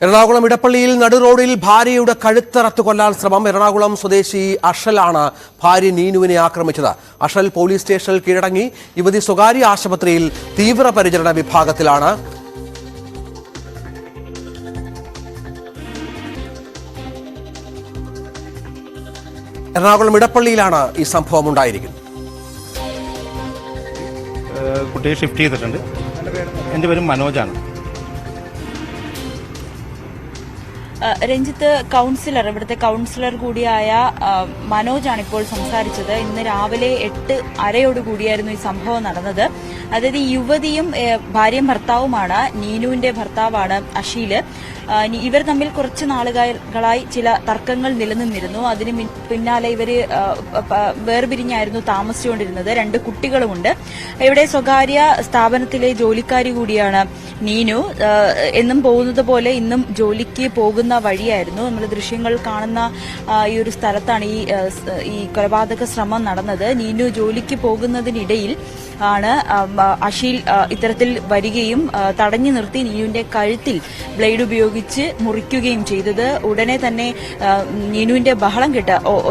എറണാകുളം ഇടപ്പള്ളിയിൽ നടുറോഡിൽ ഭാര്യയുടെ കഴുത്തറത്ത് കൊല്ലാൻ ശ്രമം. എറണാകുളം സ്വദേശി അഷലാണ് ഭാര്യ നീനുവിനെ ആക്രമിച്ചത്. അഷൽ പോലീസ് സ്റ്റേഷനിൽ കീഴടങ്ങി. യുവതി സ്വകാര്യ ആശുപത്രിയിൽ തീവ്രപരിചരണ വിഭാഗത്തിലാണ്. എറണാകുളം ഇടപ്പള്ളിയിലാണ് ഈ സംഭവം ഉണ്ടായിരിക്കുന്നത്. കുട്ടിയെ ഷിഫ്റ്റ് ചെയ്തിട്ടുണ്ട്. എൻ്റെ പേര് മനോജാണ്. രഞ്ജിത്ത്, കൗൺസിലർ, ഇവിടുത്തെ കൗൺസിലർ കൂടിയായ മനോജാണ് ഇപ്പോൾ സംസാരിച്ചത്. ഇന്ന് രാവിലെ 8:30 ഈ സംഭവം നടന്നത്. അതായത് ഈ യുവതിയും ഭാര്യയും ഭർത്താവുമാണ്. നീനുവിന്റെ ഭർത്താവാണ് അഷീല്. ഇവർ തമ്മിൽ കുറച്ച് നാളുകളായി ചില തർക്കങ്ങൾ നിലനിന്നിരുന്നു. അതിന് പിന്നാലെ ഇവര് വേർപിരിഞ്ഞായിരുന്നു താമസിച്ചുകൊണ്ടിരുന്നത്. 2 കുട്ടികളുമുണ്ട്. ഇവിടെ സ്വകാര്യ സ്ഥാപനത്തിലെ ജോലിക്കാരി കൂടിയാണ് നീനു. എന്നും പോകുന്നത് പോലെ ഇന്നും ജോലിക്ക് പോകുന്ന വഴിയായിരുന്നു. നമ്മൾ ദൃശ്യങ്ങൾ കാണുന്ന ഈ ഒരു സ്ഥലത്താണ് ഈ കൊലപാതക ശ്രമം നടന്നത്. നീനു ജോലിക്ക് പോകുന്നതിനിടയിൽ ആണ് അഷീൽ ഇത്തരത്തിൽ വരികയും തടഞ്ഞു നിർത്തി നീനുവിന്റെ കഴുത്തിൽ ബ്ലേഡ് ഉപയോഗിച്ച് മുറിക്കുകയും ചെയ്തത്. ഉടനെ തന്നെ നീനുവിന്റെ ബഹളം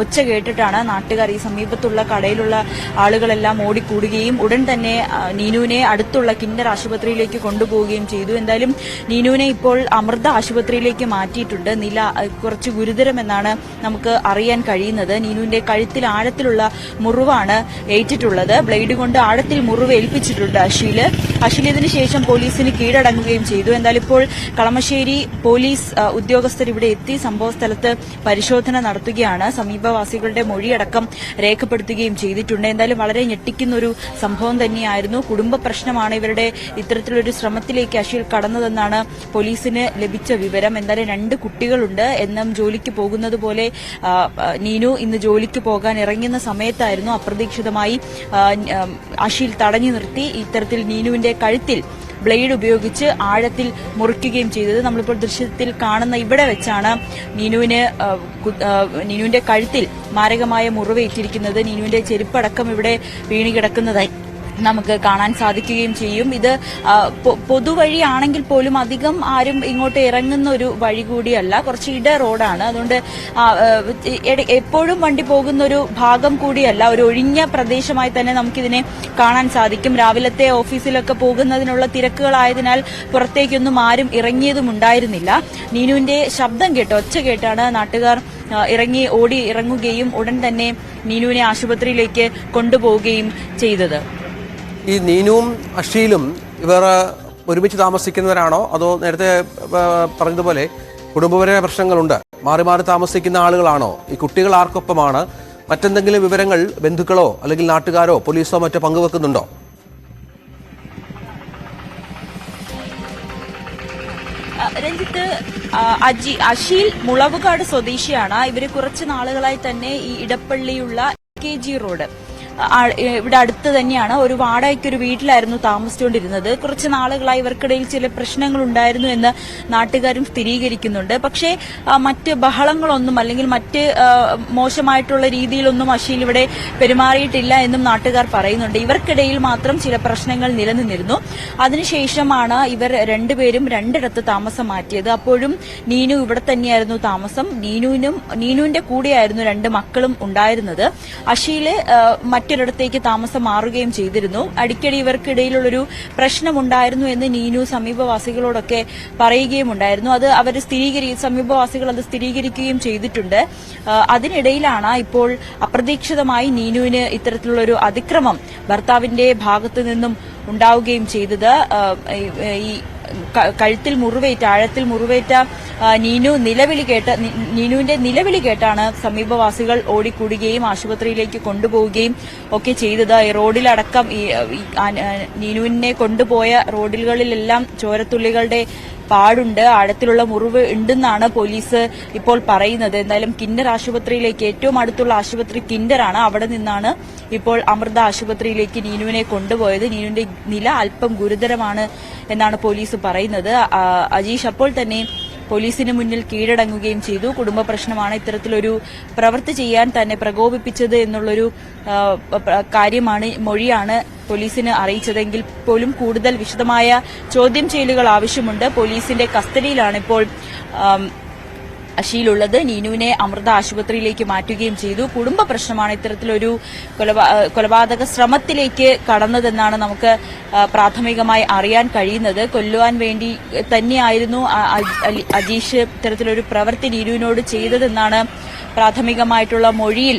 ഒച്ച കേട്ടിട്ടാണ് നാട്ടുകാർ, ഈ സമീപത്തുള്ള കടയിലുള്ള ആളുകളെല്ലാം ഓടിക്കൂടുകയും ഉടൻ തന്നെ നീനുവിനെ അടുത്തുള്ള കിൻഡർ ആശുപത്രിയിലേക്ക് കൊണ്ടുപോവുകയും ചെയ്തു. എന്തായാലും നീനുവിനെ ഇപ്പോൾ അമൃത ആശുപത്രിയിലേക്ക് മാറ്റിയിട്ടുണ്ട്. നില കുറച്ച് ഗുരുതരമെന്നാണ് നമുക്ക് അറിയാൻ കഴിയുന്നത്. നീനുവിന്റെ കഴുത്തിൽ ആഴത്തിലുള്ള മുറിവാണ് ഏറ്റിട്ടുള്ളത്. ബ്ലേഡ് കൊണ്ട് ആഴത്തിൽ മുറിവ് ഏൽപ്പിച്ചിട്ടുണ്ട് അഷീൽ ഇതിനു ശേഷം പോലീസിന് കീഴടങ്ങുകയും ചെയ്തു. എന്തായാലും ഇപ്പോൾ കളമശ്ശേരി പോലീസ് ഉദ്യോഗസ്ഥർ ഇവിടെ എത്തി സംഭവ സ്ഥലത്ത് പരിശോധന നടത്തുകയാണ്. സമീപവാസികളുടെ മൊഴിയടക്കം രേഖപ്പെടുത്തുകയും ചെയ്തിട്ടുണ്ട്. എന്തായാലും വളരെ ഞെട്ടിക്കുന്ന ഒരു സംഭവം തന്നെയായിരുന്നു. കുടുംബ പ്രശ്നമാണ് ഇവരുടെ ഇത്തരത്തിലൊരു ശ്രമത്തിലേക്ക് അഷീൽ കടന്നതെന്നാണ് പോലീസിന് ലഭിച്ച വിവരം. എന്തായാലും 2 കുട്ടികളുണ്ട്. എന്നും ജോലിക്ക് പോകുന്നത് പോലെ നീനു ഇന്ന് ജോലിക്ക് പോകാൻ ഇറങ്ങുന്ന സമയത്തായിരുന്നു അപ്രതീക്ഷിതമായി അഷീൽ തടഞ്ഞു നിർത്തി ഇത്തരത്തിൽ നീനുവിന്റെ കഴുത്തിൽ ബ്ലേഡ് ഉപയോഗിച്ച് ആഴത്തിൽ മുറിക്കുകയും ചെയ്തത്. നമ്മളിപ്പോൾ ദൃശ്യത്തിൽ കാണുന്ന ഇവിടെ വെച്ചാണ് നീനുവിന്റെ കഴുത്തിൽ മാരകമായ മുറിവേറ്റിരിക്കുന്നത്. നീനുവിന്റെ ചെരുപ്പടക്കം ഇവിടെ വീണുകിടക്കുന്നതായി നമുക്ക് കാണാൻ സാധിക്കുകയും ചെയ്യും. ഇത് പൊതുവഴിയാണെങ്കിൽ പോലും അധികം ആരും ഇങ്ങോട്ട് ഇറങ്ങുന്ന ഒരു വഴി കൂടിയല്ല. കുറച്ച് ഇട റോഡാണ്. അതുകൊണ്ട് എപ്പോഴും വണ്ടി പോകുന്ന ഒരു ഭാഗം കൂടിയല്ല. ഒരു ഒഴിഞ്ഞ പ്രദേശമായി തന്നെ നമുക്കിതിനെ കാണാൻ സാധിക്കും. രാവിലത്തെ ഓഫീസിലൊക്കെ പോകുന്നതിനുള്ള തിരക്കുകളായതിനാൽ പുറത്തേക്കൊന്നും ആരും ഇറങ്ങിയതും ഉണ്ടായിരുന്നില്ല. നീനുവിന്റെ ശബ്ദം ഒച്ച കേട്ടാണ് നാട്ടുകാർ ഇറങ്ങുകയും ഉടൻ തന്നെ നീനുവിനെ ആശുപത്രിയിലേക്ക് കൊണ്ടുപോവുകയും ചെയ്തത്. ഈ നീനുവും അഷീലും ഇവർ ഒരുമിച്ച് താമസിക്കുന്നവരാണോ, അതോ നേരത്തെ പറഞ്ഞതുപോലെ കുടുംബപരമായ പ്രശ്നങ്ങളുണ്ട്, മാറി മാറി താമസിക്കുന്ന ആളുകളാണോ? ഈ കുട്ടികൾ ആർക്കൊപ്പമാണ്? മറ്റെന്തെങ്കിലും വിവരങ്ങൾ ബന്ധുക്കളോ അല്ലെങ്കിൽ നാട്ടുകാരോ പോലീസോ മറ്റോ പങ്കുവെക്കുന്നുണ്ടോ? രഞ്ജിത്ത്, അഷീൽ മുളവുകാട് സ്വദേശിയാണ്. ഇവര് കുറച്ച് നാളുകളായി തന്നെ ഈ ഇടപ്പള്ളിയുള്ള KG റോഡ് ഇവിടെ അടുത്ത് തന്നെയാണ്. ഒരു വാടകയ്ക്കൊരു വീട്ടിലായിരുന്നു താമസിച്ചുകൊണ്ടിരുന്നത്. കുറച്ച് നാളുകളായി ഇവർക്കിടയിൽ ചില പ്രശ്നങ്ങൾ ഉണ്ടായിരുന്നു എന്ന് നാട്ടുകാരും സ്ഥിരീകരിക്കുന്നുണ്ട്. പക്ഷേ മറ്റ് ബഹളങ്ങളൊന്നും അല്ലെങ്കിൽ മറ്റ് മോശമായിട്ടുള്ള രീതിയിലൊന്നും അഷീൽ ഇവിടെ പെരുമാറിയിട്ടില്ല എന്നും നാട്ടുകാർ പറയുന്നുണ്ട്. ഇവർക്കിടയിൽ മാത്രം ചില പ്രശ്നങ്ങൾ നിലനിന്നിരുന്നു. അതിനുശേഷമാണ് ഇവർ രണ്ടുപേരും 2 താമസം മാറ്റിയത്. അപ്പോഴും നീനു ഇവിടെ തന്നെയായിരുന്നു താമസം. നീനുവിന്റെ കൂടെയായിരുന്നു 2 മക്കളും ഉണ്ടായിരുന്നത്. അഷീല് മറ്റൊരിടത്തേക്ക് താമസം മാറുകയും ചെയ്തിരുന്നു. അടിക്കടി ഇവർക്കിടയിലുള്ളൊരു പ്രശ്നമുണ്ടായിരുന്നു എന്ന് നീനു സമീപവാസികളോടൊക്കെ പറയുകയും ഉണ്ടായിരുന്നു. അത് സമീപവാസികൾ അത് സ്ഥിരീകരിക്കുകയും ചെയ്തിട്ടുണ്ട്. അതിനിടയിലാണ് ഇപ്പോൾ അപ്രതീക്ഷിതമായി നീനുവിന് ഇത്തരത്തിലുള്ളൊരു അതിക്രമം ഭർത്താവിന്റെ ഭാഗത്തു നിന്നും ഉണ്ടാവുകയും ചെയ്തത്. ഈ കഴുത്തിൽ ആഴത്തിൽ മുറിവേറ്റ നീനുവിന്റെ നിലവിളി കേട്ടാണ് സമീപവാസികൾ ഓടിക്കൂടുകയും ആശുപത്രിയിലേക്ക് കൊണ്ടുപോവുകയും ഒക്കെ ചെയ്തത്. ഈ റോഡിലടക്കം നീനുവിനെ കൊണ്ടുപോയ റോഡുകളിലെല്ലാം ചോരത്തുള്ളികളുടെ പാടുണ്ട്, ആഴത്തിലുള്ള മുറിവ് ഉണ്ടെന്നാണ് പോലീസ് ഇപ്പോൾ പറയുന്നത്. എന്തായാലും കിൻഡർ ആശുപത്രിയിലേക്ക്, ഏറ്റവും അടുത്തുള്ള ആശുപത്രി കിൻഡറാണ്, അവിടെ നിന്നാണ് ഇപ്പോൾ അമൃത ആശുപത്രിയിലേക്ക് നീനുവിനെ കൊണ്ടുപോയത്. നീനുവിന്റെ നില അല്പം ഗുരുതരമാണ് എന്നാണ് പോലീസ് പറയുന്നത്. അജീഷ്, അപ്പോൾ തന്നെ പോലീസിന് മുന്നിൽ കീഴടങ്ങുകയും ചെയ്തു. കുടുംബ പ്രശ്നമാണ് ഇത്തരത്തിലൊരു പ്രവൃത്തി ചെയ്യാൻ തന്നെ പ്രകോപിപ്പിച്ചത് എന്നുള്ളൊരു മൊഴിയാണ് പോലീസിന് അറിയിച്ചതെങ്കിൽ പോലും കൂടുതൽ വിശദമായ ചോദ്യം ചെയ്യലുകൾ ആവശ്യമുണ്ട്. പോലീസിന്റെ കസ്റ്റഡിയിലാണ് ഇപ്പോൾ അഷീലുള്ളത്. നീനുവിനെ അമൃത ആശുപത്രിയിലേക്ക് മാറ്റുകയും ചെയ്തു. കുടുംബ പ്രശ്നമാണ് ഇത്തരത്തിലൊരു കൊലപാതക ശ്രമത്തിലേക്ക് കടന്നതെന്നാണ് നമുക്ക് പ്രാഥമികമായി അറിയാൻ കഴിയുന്നത്. കൊല്ലുവാൻ വേണ്ടി തന്നെയായിരുന്നു അജീഷ് ഇത്തരത്തിലൊരു പ്രവൃത്തി നീനുവിനോട് ചെയ്തതെന്നാണ് പ്രാഥമികമായിട്ടുള്ള മൊഴിയിൽ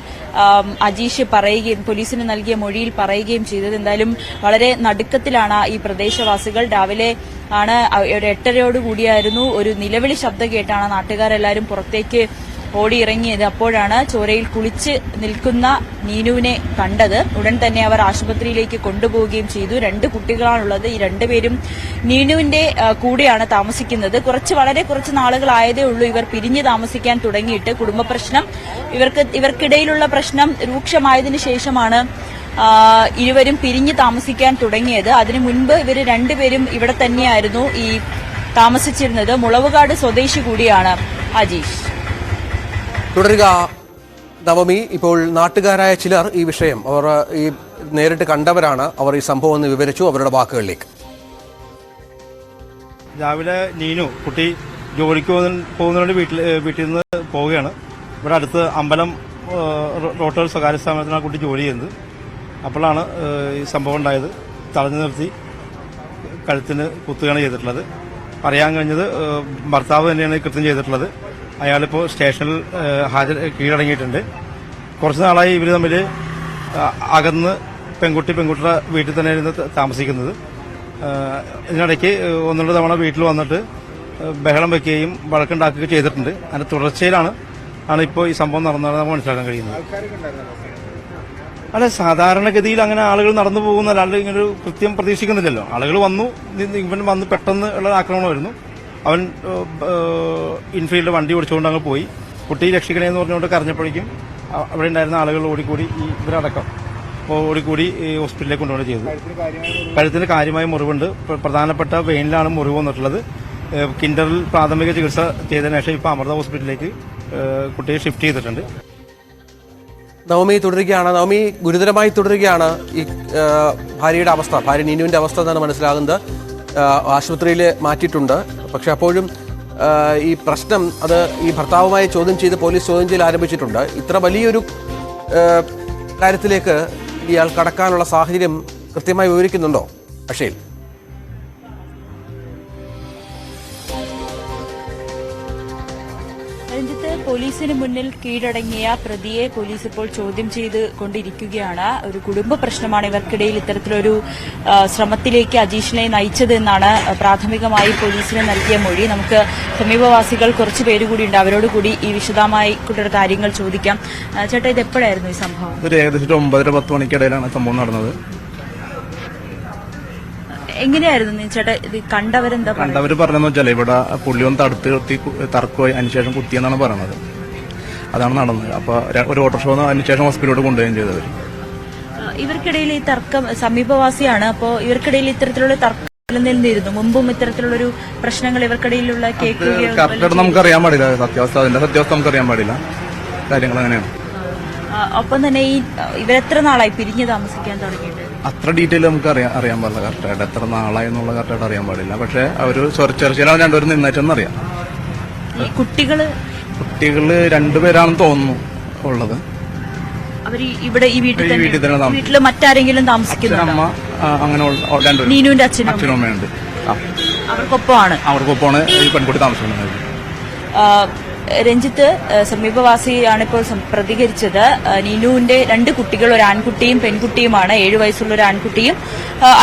അജീഷ് പറയുകയും പോലീസിന് നൽകിയ മൊഴിയിൽ പറയുകയും ചെയ്തത്. എന്തായാലും വളരെ നടുക്കത്തിലാണ് ഈ പ്രദേശവാസികൾ. രാവിലെ ആണ് ഒരു 8:30 ഒരു നിലവിളി ശബ്ദം കേട്ടാണ് നാട്ടുകാരെല്ലാവരും പുറത്തേക്ക് ഓടിയിറങ്ങിയത്. അപ്പോഴാണ് ചോരയിൽ കുളിച്ച് നിൽക്കുന്ന നീനുവിനെ കണ്ടത്. ഉടൻ തന്നെ അവർ ആശുപത്രിയിലേക്ക് കൊണ്ടുപോവുകയും ചെയ്തു. 2 കുട്ടികളാണുള്ളത്. ഈ 2 പേരും നീനുവിന്റെ കൂടെയാണ് താമസിക്കുന്നത്. വളരെ കുറച്ച് നാളുകളായതേ ഉള്ളൂ ഇവർ പിരിഞ്ഞ് താമസിക്കാൻ തുടങ്ങിയിട്ട്. കുടുംബ പ്രശ്നം ഇവർക്കിടയിലുള്ള പ്രശ്നം രൂക്ഷമായതിനു ശേഷമാണ് ഇരുവരും പിരിഞ്ഞ് താമസിക്കാൻ തുടങ്ങിയത്. അതിനു മുൻപ് ഇവർ 2 പേരും ഇവിടെ തന്നെയായിരുന്നു ഈ താമസിച്ചിരുന്നത്. മുളവുകാട് സ്വദേശി കൂടിയാണ് അജീഷ്. തുടരുക നവമി. ഇപ്പോൾ നാട്ടുകാരായ ചിലർ ഈ വിഷയം അവർ ഈ നേരിട്ട് കണ്ടവരാണ്. അവർ ഈ സംഭവം ഒന്ന് വിവരിച്ചു അവരുടെ വാക്കുകളിലേക്ക്. രാവിലെ നീനു കുട്ടി ജോലിക്ക് പോകുന്നതിന് വീട്ടിൽ നിന്ന് പോവുകയാണ്. ഇവിടെ അടുത്ത് അമ്പലം റോട്ടറി സ്വകാര്യ സ്ഥാപനത്തിനാണ് കുട്ടി ജോലി ചെയ്യുന്നത്. അപ്പോഴാണ് ഈ സംഭവം ഉണ്ടായത്. തടഞ്ഞു നിർത്തി കഴുത്തിന് കുത്തുകയാണ് ചെയ്തിട്ടുള്ളത്. പറയാൻ കഴിഞ്ഞത് ഭർത്താവ് തന്നെയാണ് കൃത്യം ചെയ്തിട്ടുള്ളത്. അയാളിപ്പോൾ സ്റ്റേഷനിൽ കീഴടങ്ങിയിട്ടുണ്ട്. കുറച്ച് നാളായി ഇവർ തമ്മിൽ അകന്ന് പെൺകുട്ടിയുടെ വീട്ടിൽ തന്നെയായിരുന്നു താമസിക്കുന്നത്. ഇതിനിടയ്ക്ക് 1-2 തവണ വീട്ടിൽ വന്നിട്ട് ബഹളം വെക്കുകയും വഴക്കുണ്ടാക്കുകയും ചെയ്തിട്ടുണ്ട്. അതിന്റെ തുടർച്ചയിലാണ് ഇപ്പോൾ ഈ സംഭവം നടന്നതെന്ന് നമുക്ക് മനസ്സിലാക്കാൻ കഴിയുന്നത്. അല്ല, സാധാരണഗതിയിൽ അങ്ങനെ ആളുകൾ നടന്നു പോകുന്ന അല്ലാണ്ട് ഇങ്ങനൊരു കൃത്യം പ്രതീക്ഷിക്കുന്നില്ലല്ലോ. ആളുകൾ വന്നു, ഇവൻ വന്ന് പെട്ടെന്ന് ഉള്ള ആക്രമണമായിരുന്നു. അവൻ ഇൻഫീൽഡ് വണ്ടി ഓടിച്ചുകൊണ്ട് അങ്ങ് പോയി. കുട്ടി രക്ഷിക്കണേന്ന് പറഞ്ഞുകൊണ്ട് കരഞ്ഞപ്പോഴേക്കും അവിടെ ഉണ്ടായിരുന്ന ആളുകൾ ഓടിക്കൂടി ഇവരടക്കം ഓടിക്കൂടി ഹോസ്പിറ്റലിലേക്ക് കൊണ്ടുപോയി ചെയ്തു. കഴുത്തിന് കാര്യമായ മുറിവുണ്ട്. പ്രധാനപ്പെട്ട വെയിനിലാണ് മുറിവ് വന്നിട്ടുള്ളത്. കിൻഡറിൽ പ്രാഥമിക ചികിത്സ ചെയ്തതിനു ശേഷം ഇപ്പോൾ അമൃത ഹോസ്പിറ്റലിലേക്ക് കുട്ടിയെ ഷിഫ്റ്റ് ചെയ്തിട്ടുണ്ട്. നവമി തുടരുകയാണ്. നവമി, ഗുരുതരമായി തുടരുകയാണ് ഈ ഭാര്യയുടെ അവസ്ഥ. ഭാര്യ നീനുവിന്റെ അവസ്ഥ എന്നാണ് മനസ്സിലാകുന്നത്. ആശുപത്രിയിൽ മാറ്റിയിട്ടുണ്ട്. പക്ഷെ അപ്പോഴും ഈ പ്രശ്നം അത് ഈ ഭർത്താവുമായി ചോദ്യം ചെയ്ത് പോലീസ് ചോദ്യം ചെയ്യൽ ആരംഭിച്ചിട്ടുണ്ട്. ഇത്ര വലിയൊരു കാര്യത്തിലേക്ക് ഇയാൾ കടക്കാനുള്ള സാഹചര്യം കൃത്യമായി വിവരിക്കുന്നുണ്ടോ അക്ഷയ്? പോലീസിന് മുന്നിൽ കീഴടങ്ങിയ പ്രതിയെ പോലീസ് ഇപ്പോൾ ചോദ്യം ചെയ്ത് കൊണ്ടിരിക്കുകയാണ്. ഒരു കുടുംബ പ്രശ്നമാണ് ഇവർക്കിടയിൽ ഇത്തരത്തിലൊരു ശ്രമത്തിലേക്ക് അജീഷിനെ നയിച്ചത് എന്നാണ് പ്രാഥമികമായി പോലീസിന് നൽകിയ മൊഴി. നമുക്ക് സമീപവാസികൾ കുറച്ച് പേര് കൂടിയുണ്ട്. അവരോട് കൂടി ഈ വിശദമായി കൂടുതൽ കാര്യങ്ങൾ ചോദിക്കാം. ചേട്ടാ, ഇത് എപ്പോഴായിരുന്നു ഈ സംഭവം? ഏകദേശം 9-10 മണിക്കിടയിലാണ് സംഭവം നടന്നത്. എങ്ങനെയായിരുന്നു ചേട്ടാ ഇത് കണ്ടവരെന്താ കണ്ടവര് പറഞ്ഞെന്ന് വെച്ചാൽ ഇവിടെ പുള്ളി ഒന്ന് തടുത്ത് നിർത്തി തറക്കുപോയി അതിനുശേഷം കുത്തിയെന്നാണ് പറയുന്നത്. അതാണ് നടന്നത്. അപ്പൊ ഒരു ഓട്ടോറിക്ഷ അതിനുശേഷം ഹോസ്പിറ്റലിലോട്ട് കൊണ്ടുപോവുകയും ചെയ്തവർ. ഇവർക്കിടയിൽ ഈ തർക്കം സമീപവാസിയാണ്. അപ്പോൾ ഇവർക്കിടയിൽ ഇത്തരത്തിലുള്ള തർക്കം നിലനിന്നിരുന്നു മുമ്പും ഇത്തരത്തിലുള്ളൊരു പ്രശ്നങ്ങൾ ഇവർക്കിടയിലുള്ള കേൾക്കുകയോ? കറക്റ്റായിട്ട് നമുക്കറിയാൻ പാടില്ല സത്യാവസ്ഥ. അതിന്റെ സത്യാവസ്ഥ നമുക്കറിയാൻ പാടില്ല. കാര്യങ്ങൾ അങ്ങനെയാണ്. ഒപ്പം തന്നെ ഈ ഇവരെത്ര നാളായി പിരിഞ്ഞ് താമസിക്കാൻ തുടങ്ങിയിട്ട്? അത്ര ഡീറ്റെയിൽ നമുക്ക് അറിയാൻ പാടില്ല കറക്റ്റായിട്ട്. എത്ര നാളായി എന്നുള്ള കറക്റ്റായിട്ട് അറിയാൻ പാടില്ല. പക്ഷെ അവര് ചെറുച്ചിലാണ് രണ്ടുപേരും നിന്നേറ്റെന്ന് അറിയാം. കുട്ടികള് 2 പേരാണെന്ന് തോന്നുന്നു ഉള്ളത്. അവര് ഇവിടെ ഈ വീട്ടിൽ മറ്റാരെങ്കിലും താമസിക്കുന്നുണ്ടോ? അമ്മ അങ്ങനെ നീനുവിന്റെ അച്ഛനും അമ്മയുണ്ട്. അവർക്കൊപ്പമാണ് ഈ പെൺകുട്ടി താമസിക്കുന്നത്. രഞ്ജിത്ത്, സമീപവാസിയാണ് ഇപ്പോൾ പ്രതികരിച്ചത്. നീനുവിന്റെ 2 കുട്ടികൾ, ഒരു ആൺകുട്ടിയും പെൺകുട്ടിയുമാണ്. 7 വയസ്സുള്ള ഒരു ആൺകുട്ടിയും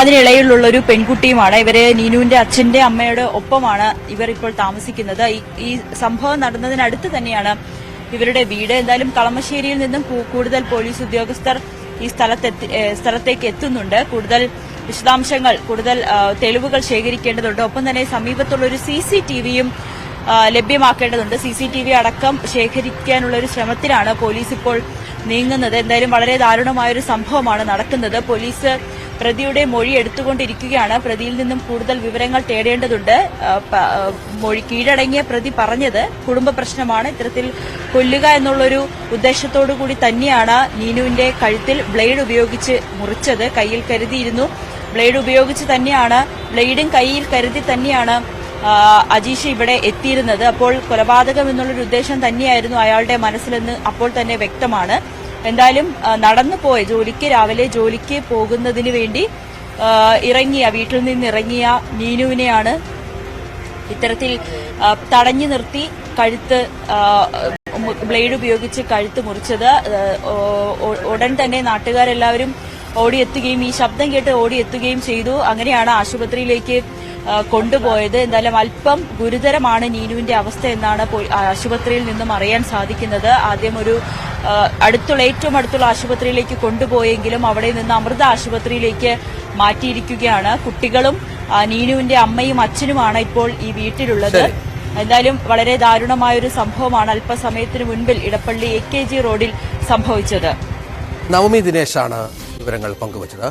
അതിനിടയിലുള്ള ഒരു പെൺകുട്ടിയുമാണ്. ഇവര് നീനുവിന്റെ അച്ഛന്റെ അമ്മയുടെ ഒപ്പമാണ് ഇവർ ഇപ്പോൾ താമസിക്കുന്നത്. ഈ സംഭവം നടന്നതിനടുത്ത് തന്നെയാണ് ഇവരുടെ വീട്. എന്തായാലും കളമശ്ശേരിയിൽ നിന്നും കൂടുതൽ പോലീസ് ഉദ്യോഗസ്ഥർ ഈ സ്ഥലത്തേക്ക് എത്തുന്നുണ്ട്. കൂടുതൽ വിശദാംശങ്ങൾ, കൂടുതൽ തെളിവുകൾ ശേഖരിക്കേണ്ടതുണ്ട്. ഒപ്പം തന്നെ സമീപത്തുള്ള ഒരു CCTVയും ലഭ്യമാക്കേണ്ടതുണ്ട്. CCTV അടക്കം ശേഖരിക്കാനുള്ള ഒരു ശ്രമത്തിലാണ് പോലീസ് ഇപ്പോൾ നീങ്ങുന്നത്. എന്തായാലും വളരെ ദാരുണമായൊരു സംഭവമാണ് നടക്കുന്നത്. പോലീസ് പ്രതിയുടെ മൊഴി എടുത്തുകൊണ്ടിരിക്കുകയാണ്. പ്രതിയിൽ നിന്നും കൂടുതൽ വിവരങ്ങൾ തേടേണ്ടതുണ്ട്. മൊഴി കീഴടങ്ങിയ പ്രതി പറഞ്ഞത് കുടുംബ പ്രശ്നമാണ്, ഇത്തരത്തിൽ കൊല്ലുക എന്നുള്ളൊരു ഉദ്ദേശത്തോടു കൂടി തന്നെയാണ് നീനുവിന്റെ കഴുത്തിൽ ബ്ലേഡ് ഉപയോഗിച്ച് മുറിച്ചത്. കയ്യിൽ കരുതിയിരുന്നു, ബ്ലേഡ് ഉപയോഗിച്ച് തന്നെയാണ്, ബ്ലേഡും കയ്യിൽ കരുതി തന്നെയാണ് അജീഷ് ഇവിടെ എത്തിയിരുന്നത്. അപ്പോൾ കൊലപാതകം എന്നുള്ളൊരു ഉദ്ദേശം തന്നെയായിരുന്നു അയാളുടെ മനസ്സിലെന്ന് അപ്പോൾ തന്നെ വ്യക്തമാണ്. എന്തായാലും രാവിലെ ജോലിക്ക് പോകുന്നതിന് വേണ്ടി വീട്ടിൽ നിന്ന് ഇറങ്ങിയ നീനുവിനെയാണ് ഇത്തരത്തിൽ തടഞ്ഞു നിർത്തി ബ്ലേഡ് ഉപയോഗിച്ച് കഴുത്ത് മുറിച്ചത്. ഉടൻ തന്നെ നാട്ടുകാരെല്ലാവരും ഓടിയെത്തുകയും ഈ ശബ്ദം കേട്ട് ഓടിയെത്തുകയും ചെയ്തു. അങ്ങനെയാണ് ആശുപത്രിയിലേക്ക് കൊണ്ടുപോയത്. എന്തായാലും അല്പം ഗുരുതരമാണ് നീനുവിന്റെ അവസ്ഥ എന്നാണ് ആശുപത്രിയിൽ നിന്നും അറിയാൻ സാധിക്കുന്നത്. ആദ്യം ഏറ്റവും അടുത്തുള്ള ആശുപത്രിയിലേക്ക് കൊണ്ടുപോയെങ്കിലും അവിടെ നിന്ന് അമൃത ആശുപത്രിയിലേക്ക് മാറ്റിയിരിക്കുകയാണ്. കുട്ടികളും നീനുവിന്റെ അമ്മയും അച്ഛനുമാണ് ഇപ്പോൾ ഈ വീട്ടിലുള്ളത്. എന്തായാലും വളരെ ദാരുണമായൊരു സംഭവമാണ് അല്പസമയത്തിന് മുൻപിൽ ഇടപ്പള്ളി AKG റോഡിൽ സംഭവിച്ചത്. നവമി ദിനേശാണ് വിവരങ്ങൾ പങ്കുവച്ചത്.